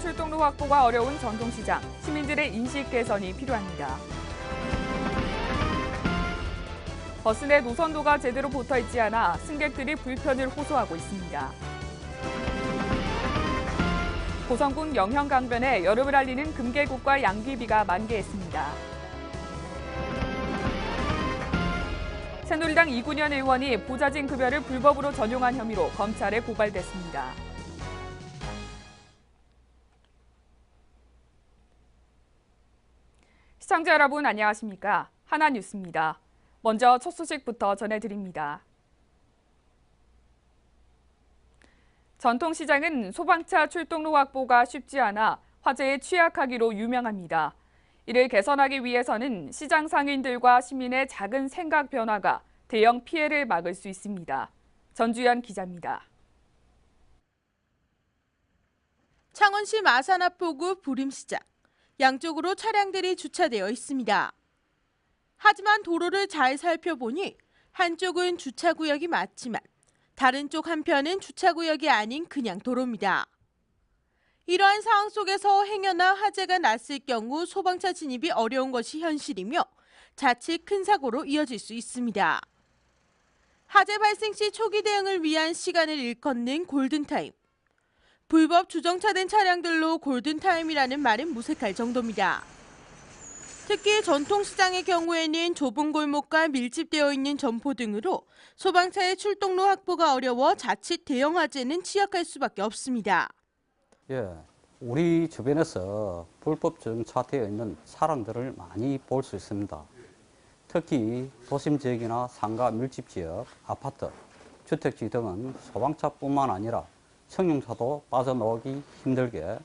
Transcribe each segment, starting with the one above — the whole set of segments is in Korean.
출동로 확보가 어려운 전통시장, 시민들의 인식 개선이 필요합니다. 버스 내 노선도가 제대로 붙어있지 않아 승객들이 불편을 호소하고 있습니다. 고성군 영형강변에 여름을 알리는 금계국과 양귀비가 만개했습니다. 새누리당 이군현 의원이 보좌진 급여를 불법으로 전용한 혐의로 검찰에 고발됐습니다. 시청자 여러분 안녕하십니까? 하나뉴스입니다. 먼저 첫 소식부터 전해드립니다. 전통시장은 소방차 출동로 확보가 쉽지 않아 화재에 취약하기로 유명합니다. 이를 개선하기 위해서는 시장 상인들과 시민의 작은 생각 변화가 대형 피해를 막을 수 있습니다. 전주연 기자입니다. 창원시 마산합포구 부림시장. 양쪽으로 차량들이 주차되어 있습니다. 하지만 도로를 잘 살펴보니 한쪽은 주차구역이 맞지만 다른 쪽 한편은 주차구역이 아닌 그냥 도로입니다. 이러한 상황 속에서 행여나 화재가 났을 경우 소방차 진입이 어려운 것이 현실이며 자칫 큰 사고로 이어질 수 있습니다. 화재 발생 시 초기 대응을 위한 시간을 일컫는 골든타임. 불법 주정차된 차량들로 골든타임이라는 말은 무색할 정도입니다. 특히 전통시장의 경우에는 좁은 골목과 밀집되어 있는 점포 등으로 소방차의 출동로 확보가 어려워 자칫 대형 화재는 취약할 수밖에 없습니다. 우리 주변에서 불법 주정차되어 있는 차량들을 많이 볼 수 있습니다. 특히 도심 지역이나 상가 밀집 지역, 아파트, 주택지 등은 소방차뿐만 아니라乘용차도 빠져나오기 힘들게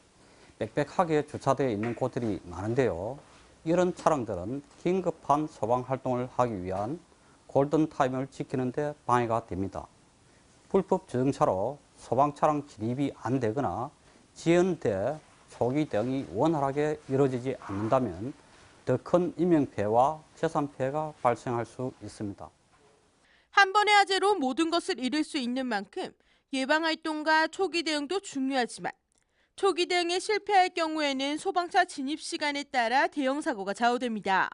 빽빽하게 주차되어 있는 곳들이 많은데요. 이런 차량들은 긴급한 소방 활동을 하기 위한 골든타임을 지키는 데 방해가 됩니다. 불법 주정차로 소방차량 진입이 안 되거나 지연돼 초기 대응이 원활하게 이루어지지 않는다면 더 큰 인명피해와 재산피해가 발생할 수 있습니다. 한 번의 화재로 모든 것을 잃을 수 있는 만큼 예방활동과 초기 대응도 중요하지만 초기 대응에 실패할 경우에는 소방차 진입 시간에 따라 대형 사고가 좌우됩니다.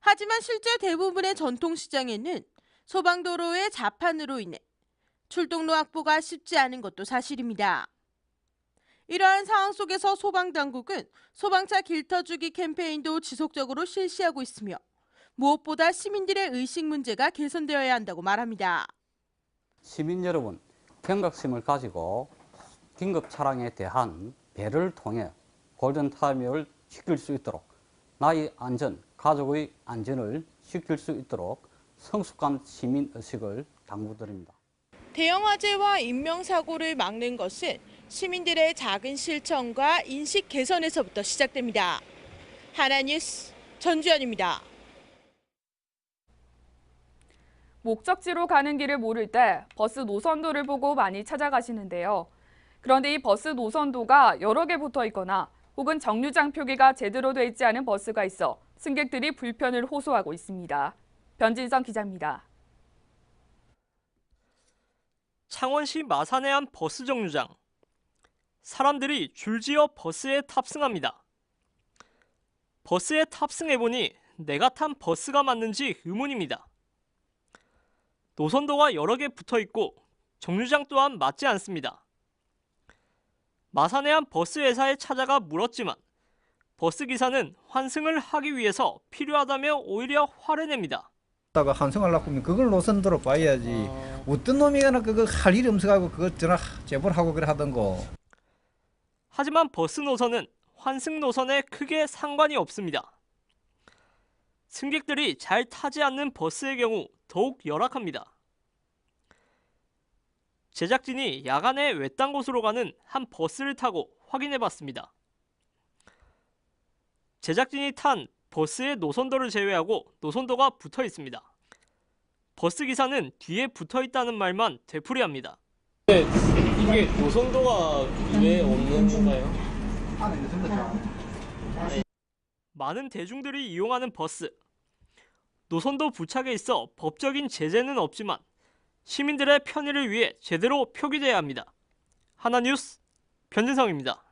하지만 실제 대부분의 전통시장에는 소방도로의 자판으로 인해 출동로 확보가 쉽지 않은 것도 사실입니다. 이러한 상황 속에서 소방당국은 소방차 길터주기 캠페인도 지속적으로 실시하고 있으며 무엇보다 시민들의 의식 문제가 개선되어야 한다고 말합니다. 시민 여러분, 경각심을 가지고 긴급 차량에 대한 배려를 통해 골든타임을 지킬 수 있도록 나의 안전, 가족의 안전을 지킬 수 있도록 성숙한 시민의식을 당부드립니다. 대형 화재와 인명사고를 막는 것은 시민들의 작은 실천과 인식 개선에서부터 시작됩니다. 하나뉴스 전주연입니다. 목적지로 가는 길을 모를 때 버스 노선도를 보고 많이 찾아가시는데요. 그런데 이 버스 노선도가 여러 개 붙어 있거나 혹은 정류장 표기가 제대로 돼 있지 않은 버스가 있어 승객들이 불편을 호소하고 있습니다. 변진성 기자입니다. 창원시 마산의 한 버스 정류장. 사람들이 줄지어 버스에 탑승합니다. 버스에 탑승해보니 내가 탄 버스가 맞는지 의문입니다. 노선도가 여러 개 붙어있고 정류장 또한 맞지 않습니다. 마산의 한 버스 회사에 찾아가 물었지만 버스 기사는 환승을 하기 위해서 필요하다며 오히려 화를 냅니다. 환승하려고 하면 그걸 노선도로 봐야지. 어떤 놈이나 그거 할 일이 없어가지고 그거 전화 제보를 하고 그래 하던거. 하지만 버스 노선은 환승 노선에 크게 상관이 없습니다. 승객들이 잘 타지 않는 버스의 경우 더욱 열악합니다. 제작진이 야간에 외딴 곳으로 가는 한 버스를 타고 확인해봤습니다. 제작진이 탄 버스의 노선도를 제외하고 노선도가 붙어 있습니다. 버스 기사는 뒤에 붙어 있다는 말만 되풀이합니다. 이게 노선도가 왜 없는 건가요? 많은 대중들이 이용하는 버스. 노선도 부착에 있어 법적인 제재는 없지만 시민들의 편의를 위해 제대로 표기돼야 합니다. 하나뉴스 변진성입니다.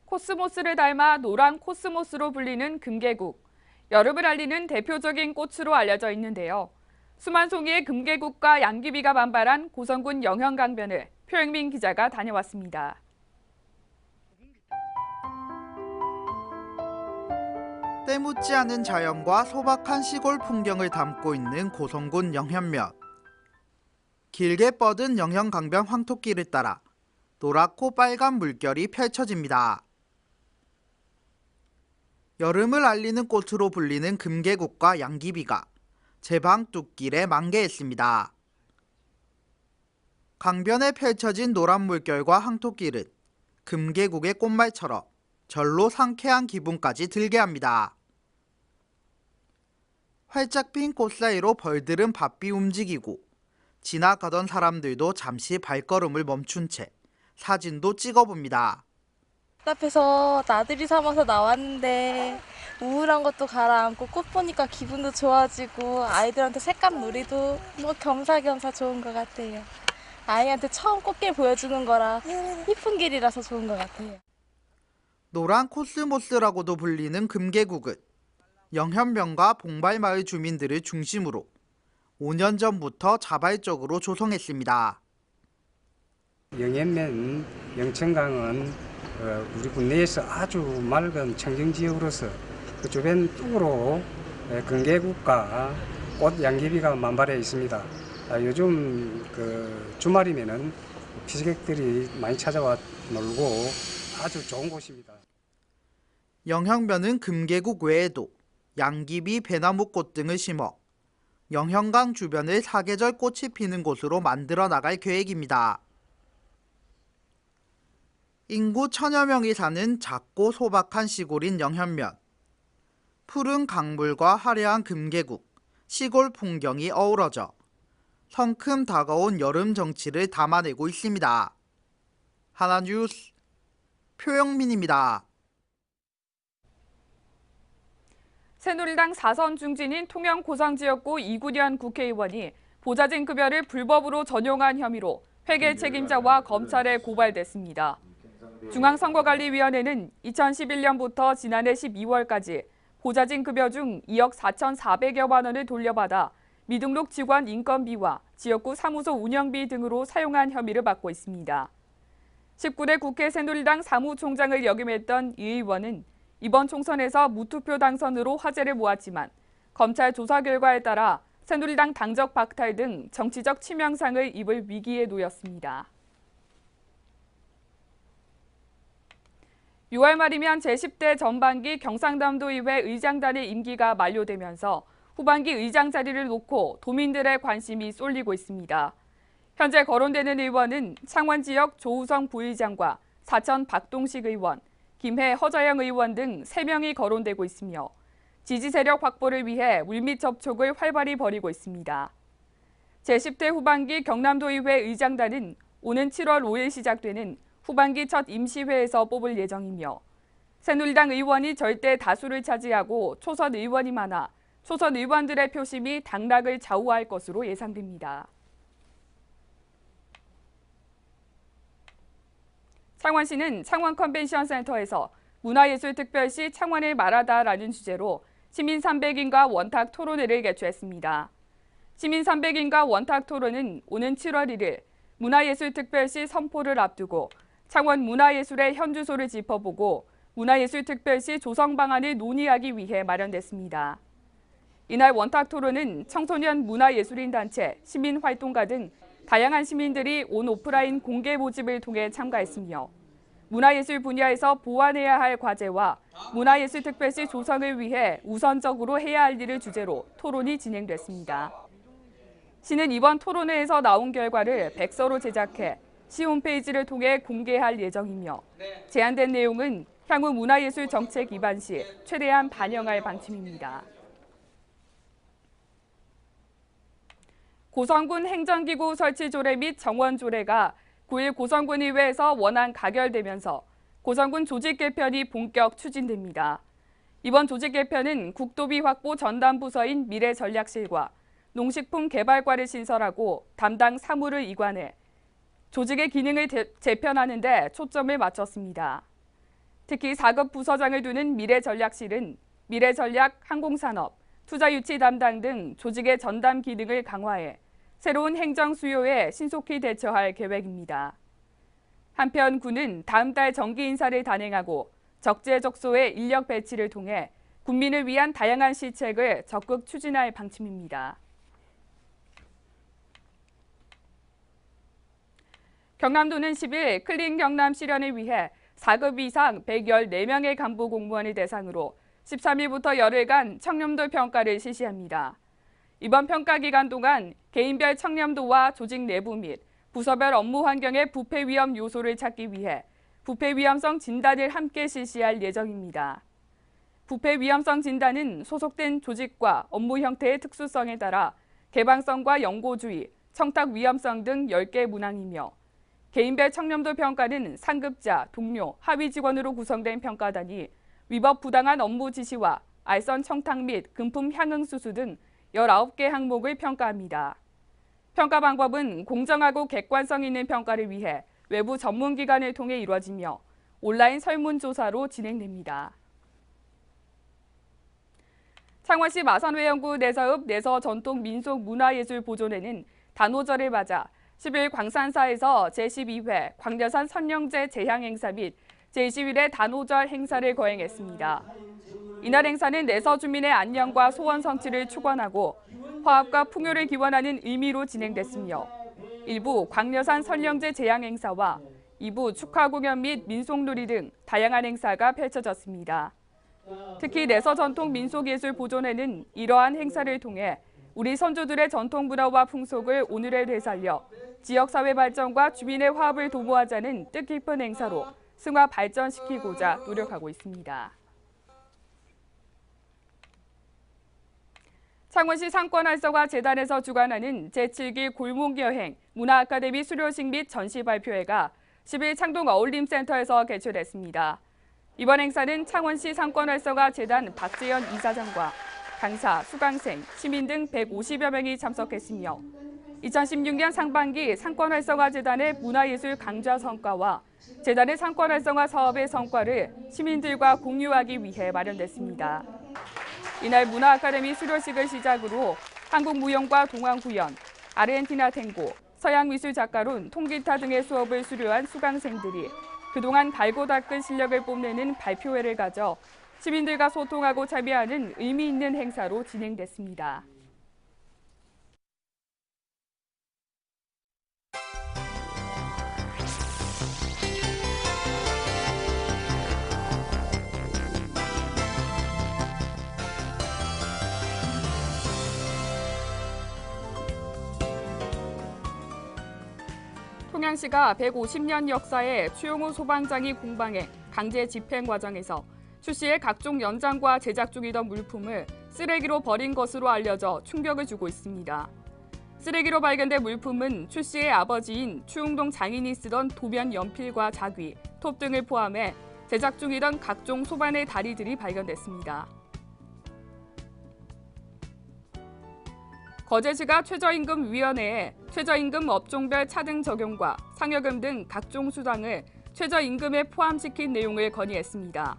코스모스를 닮아 노란 코스모스로 불리는 금계국. 여름을 알리는 대표적인 꽃으로 알려져 있는데요. 수만 송이의 금계국과 양귀비가 반발한 고성군 영현강변을 표영민 기자가 다녀왔습니다. 때묻지 않은 자연과 소박한 시골 풍경을 담고 있는 고성군 영현면. 길게 뻗은 영현강변 황토길을 따라 노랗고 빨간 물결이 펼쳐집니다. 여름을 알리는 꽃으로 불리는 금계국과 양귀비가 제방뚝길에 만개했습니다. 강변에 펼쳐진 노란 물결과 황토길은 금계국의 꽃말처럼 절로 상쾌한 기분까지 들게 합니다. 활짝 핀 꽃 사이로 벌들은 바삐 움직이고 지나가던 사람들도 잠시 발걸음을 멈춘 채 사진도 찍어봅니다. 앞에서 나들이 삼아서 나왔는데 우울한 것도 가라앉고 꽃 보니까 기분도 좋아지고 아이들한테 색감 놀이도 뭐 겸사겸사 좋은 것 같아요. 아이한테 처음 꽃길 보여주는 거라 이쁜 길이라서 좋은 것 같아요. 노란 코스모스라고도 불리는 금계국은 영현면과 봉발마을 주민들을 중심으로 5년 전부터 자발적으로 조성했습니다. 영현면, 영천강은 우리 국내에서 아주 맑은 청정지역으로서 그 주변 뚝으로 금계국과 꽃 양귀비가 만발해 있습니다. 요즘 그 주말이면은 피서객들이 많이 찾아와 놀고 아주 좋은 곳입니다. 영현면은 금계국 외에도 양귀비, 배나무꽃 등을 심어 영현강 주변을 사계절 꽃이 피는 곳으로 만들어 나갈 계획입니다. 인구 1000여 명이 사는 작고 소박한 시골인 영현면. 푸른 강물과 화려한 금계국, 시골 풍경이 어우러져 성큼 다가온 여름 정치를 담아내고 있습니다. 하나뉴스 표영민입니다. 새누리당 4선 중진인 통영 고성지역구 이구련 국회의원이 보좌진 급여를 불법으로 전용한 혐의로 회계 책임자와 검찰에 고발됐습니다. 중앙선거관리위원회는 2011년부터 지난해 12월까지 보좌진 급여 중 2억 4,400여만 원을 돌려받아 미등록 직원 인건비와 지역구 사무소 운영비 등으로 사용한 혐의를 받고 있습니다. 19대 국회 새누리당 사무총장을 역임했던 이 의원은 이번 총선에서 무투표 당선으로 화제를 모았지만 검찰 조사 결과에 따라 새누리당 당적 박탈 등 정치적 치명상을 입을 위기에 놓였습니다. 6월 말이면 제10대 전반기 경상남도의회 의장단의 임기가 만료되면서 후반기 의장 자리를 놓고 도민들의 관심이 쏠리고 있습니다. 현재 거론되는 의원은 창원 지역 조우성 부의장과 사천 박동식 의원, 김해 허자영 의원 등 3명이 거론되고 있으며 지지 세력 확보를 위해 물밑 접촉을 활발히 벌이고 있습니다. 제10대 후반기 경남도의회 의장단은 오는 7월 5일 시작되는 후반기 첫 임시회에서 뽑을 예정이며 새누리당 의원이 절대 다수를 차지하고 초선 의원이 많아 초선 의원들의 표심이 당락을 좌우할 것으로 예상됩니다. 창원시는 창원 컨벤션 센터에서 문화예술특별시 창원을 말하다라는 주제로 시민 300인과 원탁 토론회를 개최했습니다. 시민 300인과 원탁 토론은 오는 7월 1일 문화예술특별시 선포를 앞두고 창원 문화예술의 현주소를 짚어보고 문화예술특별시 조성 방안을 논의하기 위해 마련됐습니다. 이날 원탁 토론은 청소년 문화예술인 단체, 시민활동가 등 다양한 시민들이 온 오프라인 공개 모집을 통해 참가했으며 문화예술 분야에서 보완해야 할 과제와 문화예술특별시 조성을 위해 우선적으로 해야 할 일을 주제로 토론이 진행됐습니다. 시는 이번 토론회에서 나온 결과를 백서로 제작해 시 홈페이지를 통해 공개할 예정이며 제안된 내용은 향후 문화예술 정책 입안 시 최대한 반영할 방침입니다. 고성군 행정기구 설치 조례 및 정원 조례가 9일 고성군의회에서 원안 가결되면서 고성군 조직 개편이 본격 추진됩니다. 이번 조직 개편은 국도비 확보 전담 부서인 미래전략실과 농식품 개발과를 신설하고 담당 사무를 이관해 조직의 기능을 재편하는 데 초점을 맞췄습니다. 특히 4급 부서장을 두는 미래전략실은 미래전략, 항공산업, 투자유치 담당 등 조직의 전담 기능을 강화해 새로운 행정 수요에 신속히 대처할 계획입니다. 한편 군은 다음 달 정기 인사를 단행하고 적재적소의 인력 배치를 통해 국민을 위한 다양한 시책을 적극 추진할 방침입니다. 경남도는 10일 클린 경남 실현을 위해 4급 이상 114명의 간부 공무원을 대상으로 13일부터 열흘간 청렴도 평가를 실시합니다. 이번 평가 기간 동안 개인별 청렴도와 조직 내부 및 부서별 업무 환경의 부패 위험 요소를 찾기 위해 부패 위험성 진단을 함께 실시할 예정입니다. 부패 위험성 진단은 소속된 조직과 업무 형태의 특수성에 따라 개방성과 연고주의, 청탁 위험성 등 10개 문항이며 개인별 청렴도 평가는 상급자, 동료, 하위 직원으로 구성된 평가단이 위법 부당한 업무 지시와 알선 청탁 및 금품 향응 수수 등 19개 항목을 평가합니다. 평가 방법은 공정하고 객관성 있는 평가를 위해 외부 전문기관을 통해 이루어지며 온라인 설문조사로 진행됩니다. 창원시 마산회원구 내서읍 내서전통민속문화예술보존회는 단오절을 맞아 10일 광산사에서 제12회 광려산 선령제 제향행사 및 제21회 단오절 행사를 거행했습니다. 이날 행사는 내서 주민의 안녕과 소원 성취를 축원하고 화합과 풍요를 기원하는 의미로 진행됐으며 1부 광려산 선령제 제향행사와 2부 축하 공연 및 민속놀이 등 다양한 행사가 펼쳐졌습니다. 특히 내서 전통 민속예술보존회는 이러한 행사를 통해 우리 선조들의 전통 문화와 풍속을 오늘에 되살려 지역사회 발전과 주민의 화합을 도모하자는 뜻깊은 행사로 승화 발전시키고자 노력하고 있습니다. 창원시 상권활성화 재단에서 주관하는 제7기 골목여행 문화아카데미 수료식 및 전시 발표회가 10일 창동 어울림센터에서 개최됐습니다. 이번 행사는 창원시 상권활성화 재단 박재현 이사장과 강사, 수강생, 시민 등 150여 명이 참석했으며 2016년 상반기 상권활성화재단의 문화예술 강좌 성과와 재단의 상권활성화 사업의 성과를 시민들과 공유하기 위해 마련됐습니다. 이날 문화아카데미 수료식을 시작으로 한국무용과 동양구연, 아르헨티나 탱고, 서양미술 작가론, 통기타 등의 수업을 수료한 수강생들이 그동안 갈고 닦은 실력을 뽐내는 발표회를 가져 시민들과 소통하고 참여하는 의미 있는 행사로 진행됐습니다. 통양시가 150년 역사의 추용호 소방장이 공방해 강제 집행 과정에서 추 씨의 각종 연장과 제작 중이던 물품을 쓰레기로 버린 것으로 알려져 충격을 주고 있습니다. 쓰레기로 발견된 물품은 추 씨의 아버지인 추웅동 장인이 쓰던 도면 연필과 자귀, 톱 등을 포함해 제작 중이던 각종 소반의 다리들이 발견됐습니다. 거제시가 최저임금위원회에 최저임금 업종별 차등 적용과 상여금 등 각종 수당을 최저임금에 포함시킨 내용을 건의했습니다.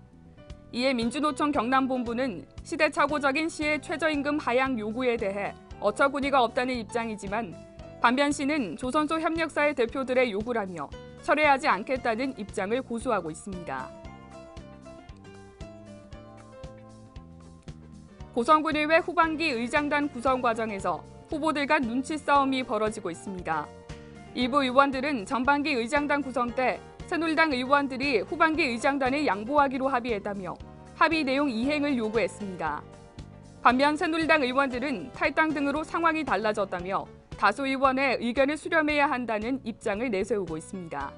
이에 민주노총 경남본부는 시대착오적인 시의 최저임금 하향 요구에 대해 어처구니가 없다는 입장이지만 반면 시는 조선소 협력사의 대표들의 요구라며 철회하지 않겠다는 입장을 고수하고 있습니다. 고성군의회 후반기 의장단 구성 과정에서 후보들 간 눈치 싸움이 벌어지고 있습니다. 일부 의원들은 전반기 의장단 구성 때 새누리당 의원들이 후반기 의장단을 양보하기로 합의했다며 합의 내용 이행을 요구했습니다. 반면 새누리당 의원들은 탈당 등으로 상황이 달라졌다며 다수 의원의 의견을 수렴해야 한다는 입장을 내세우고 있습니다.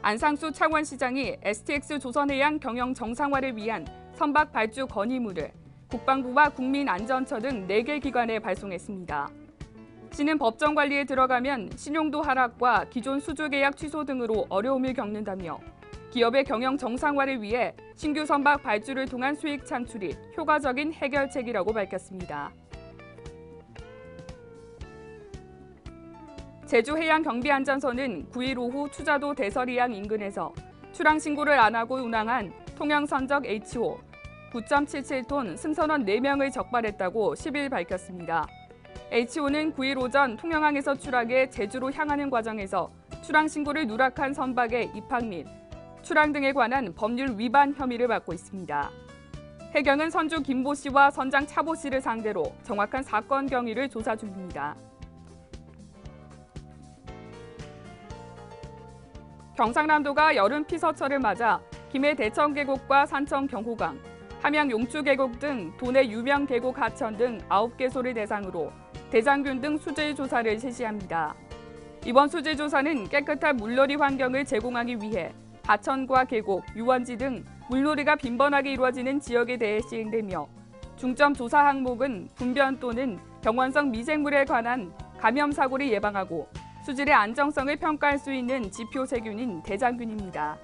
안상수 창원시장이 STX 조선해양 경영 정상화를 위한 선박 발주 건의물을 국방부와 국민안전처 등 4개 기관에 발송했습니다. 시는 법정 관리에 들어가면 신용도 하락과 기존 수주 계약 취소 등으로 어려움을 겪는다며 기업의 경영 정상화를 위해 신규 선박 발주를 통한 수익 창출이 효과적인 해결책이라고 밝혔습니다. 제주해양경비안전소는 9일 오후 추자도 대서리항 인근에서 출항 신고를 안 하고 운항한 통영선적 H5 9.77톤 승선원 4명을 적발했다고 10일 밝혔습니다. H5는 9일 오전 통영항에서 출항해 제주로 향하는 과정에서 출항 신고를 누락한 선박의 입항 및 출항 등에 관한 법률 위반 혐의를 받고 있습니다. 해경은 선주 김모 씨와 선장 차보 씨를 상대로 정확한 사건 경위를 조사 중입니다. 경상남도가 여름 피서철을 맞아 김해 대천 계곡과 산청 경호강, 함양 용추 계곡 등 도내 유명 계곡 하천 등 9개소를 대상으로 대장균 등 수질 조사를 실시합니다. 이번 수질 조사는 깨끗한 물놀이 환경을 제공하기 위해 하천과 계곡, 유원지 등 물놀이가 빈번하게 이루어지는 지역에 대해 시행되며 중점 조사 항목은 분변 또는 병원성 미생물에 관한 감염 사고를 예방하고 수질의 안정성을 평가할 수 있는 지표 세균인 대장균입니다.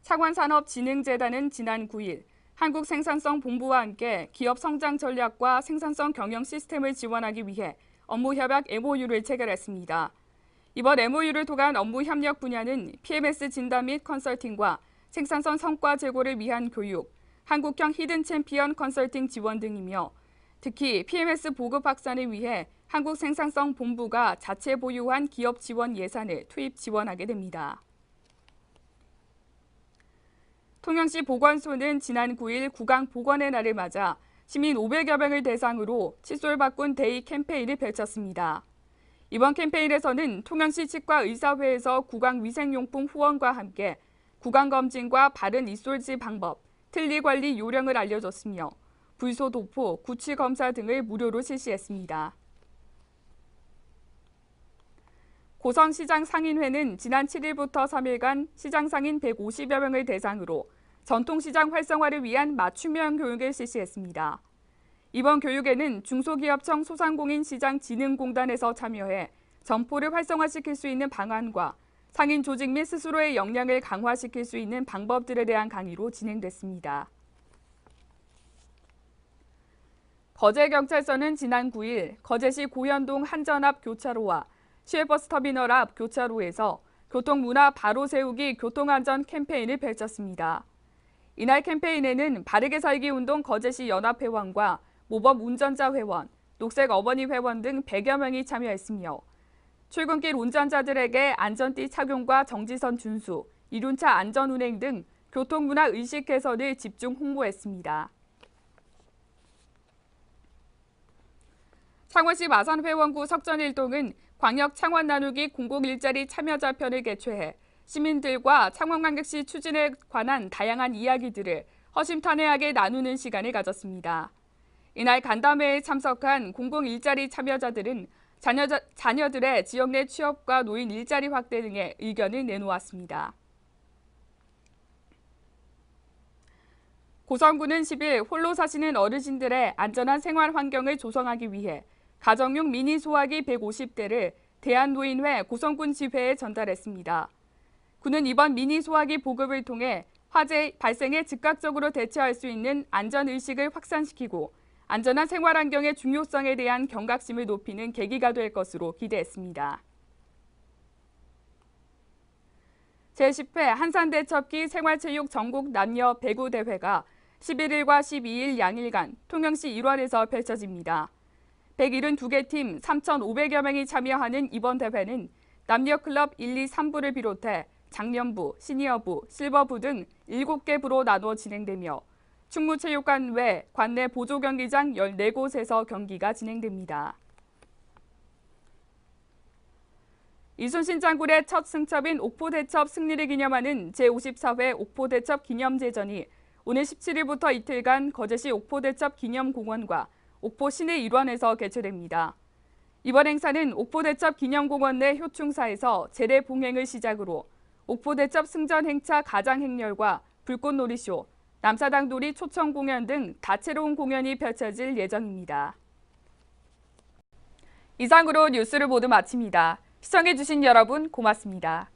창원산업진흥재단은 지난 9일 한국생산성본부와 함께 기업 성장 전략과 생산성 경영 시스템을 지원하기 위해 업무협약 MOU를 체결했습니다. 이번 MOU를 통한 업무 협력 분야는 PMS 진단 및 컨설팅과 생산성 성과 제고를 위한 교육, 한국형 히든 챔피언 컨설팅 지원 등이며 특히 PMS 보급 확산을 위해 한국생산성본부가 자체 보유한 기업 지원 예산을 투입 지원하게 됩니다. 통영시 보건소는 지난 9일 구강 보건의 날을 맞아 시민 500여 명을 대상으로 칫솔 바꾼 데이 캠페인을 펼쳤습니다. 이번 캠페인에서는 통영시 치과의사회에서 구강위생용품 후원과 함께 구강검진과 바른 입솔지 방법, 틀니 관리 요령을 알려줬으며 불소 도포, 구취 검사 등을 무료로 실시했습니다. 고성시장 상인회는 지난 7일부터 3일간 시장 상인 150여 명을 대상으로 전통시장 활성화를 위한 맞춤형 교육을 실시했습니다. 이번 교육에는 중소기업청 소상공인시장진흥공단에서 참여해 점포를 활성화시킬 수 있는 방안과 상인 조직 및 스스로의 역량을 강화시킬 수 있는 방법들에 대한 강의로 진행됐습니다. 거제경찰서는 지난 9일 거제시 고현동 한전 앞 교차로와 시외버스터미널 앞 교차로에서 교통문화 바로 세우기 교통안전 캠페인을 펼쳤습니다. 이날 캠페인에는 바르게 살기 운동 거제시 연합회원과 모범 운전자 회원, 녹색 어머니 회원 등 100여 명이 참여했으며 출근길 운전자들에게 안전띠 착용과 정지선 준수, 이륜차 안전운행 등 교통문화 의식 개선을 집중 홍보했습니다. 창원시 마산회원구 석전일동은 광역 창원 나누기 공공일자리 참여자 편을 개최해 시민들과 창원광역시 추진에 관한 다양한 이야기들을 허심탄회하게 나누는 시간을 가졌습니다. 이날 간담회에 참석한 공공일자리 참여자들은 자녀들의 지역 내 취업과 노인 일자리 확대 등의 의견을 내놓았습니다. 고성군은 10일 홀로 사시는 어르신들의 안전한 생활 환경을 조성하기 위해 가정용 미니 소화기 150대를 대한노인회 고성군 지회에 전달했습니다. 군은 이번 미니 소화기 보급을 통해 화재 발생에 즉각적으로 대처할 수 있는 안전의식을 확산시키고 안전한 생활 환경의 중요성에 대한 경각심을 높이는 계기가 될 것으로 기대했습니다. 제10회 한산대첩기 생활체육 전국 남녀 배구 대회가 11일과 12일 양일간 통영시 일원에서 펼쳐집니다. 172개 팀 3,500여 명이 참여하는 이번 대회는 남녀 클럽 1, 2, 3부를 비롯해 장년부, 시니어부, 실버부 등 7개 부로 나눠 진행되며 충무체육관 외 관내 보조경기장 14곳에서 경기가 진행됩니다. 이순신 장군의 첫 승첩인 옥포대첩 승리를 기념하는 제54회 옥포대첩 기념제전이 오늘 17일부터 이틀간 거제시 옥포대첩 기념공원과 옥포 시내 일원에서 개최됩니다. 이번 행사는 옥포대첩 기념공원 내 효충사에서 제례 봉행을 시작으로 옥포대첩 승전 행차 가장 행렬과 불꽃놀이쇼, 남사당돌이 초청 공연 등 다채로운 공연이 펼쳐질 예정입니다. 이상으로 뉴스를 모두 마칩니다. 시청해주신 여러분 고맙습니다.